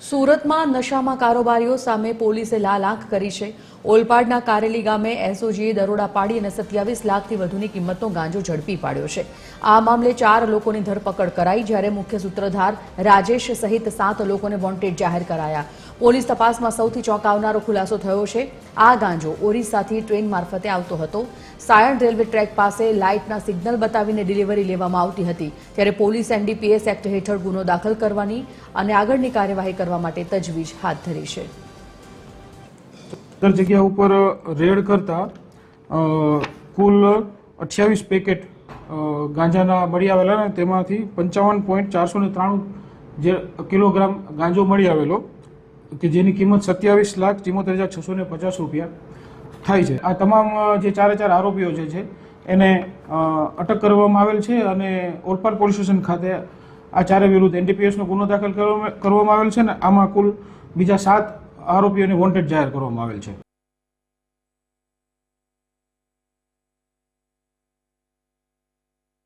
સુરતમાં નશામાં કારોબારીઓ સામે પોલીસે લાલ આંખ કરી છે। ઓલપાડના કારેલી ગામે એસઓજીએ દરોડા પાડી અને 27 લાખથી વધુની કિંમતનો ગાંજો ઝડપી પાડ્યો છે। આ મામલે 4 લોકોની ધરપકડ કરાઈ, જ્યારે મુખ્ય સૂત્રધાર રાજેશ સહિત 7 લોકોને વોન્ટેડ જાહેર કરાયા। પોલીસ તપાસમાં સૌથી ચોંકાવનારો ખુલાસો થયો છે। આ ગાંજો ઓરિસ્સાથી ટ્રેન મારફતે આવતો હતો। સાયણ રેલવે ટ્રેક પાસે લાઇટના સિગ્નલ બતાવીને ડિલિવરી લેવામાં આવતી હતી, ત્યારે પોલીસ એનડીપીએસ એક્ટ હેઠળ ગુનો દાખલ કરવાની અને આગળની કાર્યવાહી કરવા માટે તજવીજ હાથ ધરી છે। જગ્યા ઉપર રેડ કરતા કુલ 28 પેકેટ ગાંજાના મળી આવેલા અને તેમાંથી 55.493 કિલોગ્રામ ગાંજો મળી આવેલો કે જેની કિંમત 27,74,650 રૂપિયા થાય છે। આ તમામ જે 4 આરોપીઓ જે છે એને અટક કરવામાં આવેલ છે અને ઓલપાડ પોલીસ સ્ટેશન ખાતે આ ચારે વિરુદ્ધ એનડીપીએસનો ગુનો દાખલ કરવામાં આવેલ છે અને આમાં કુલ બીજા 7 આરોપીઓને વોન્ટેડ જાહેર કરવામાં આવેલ છે।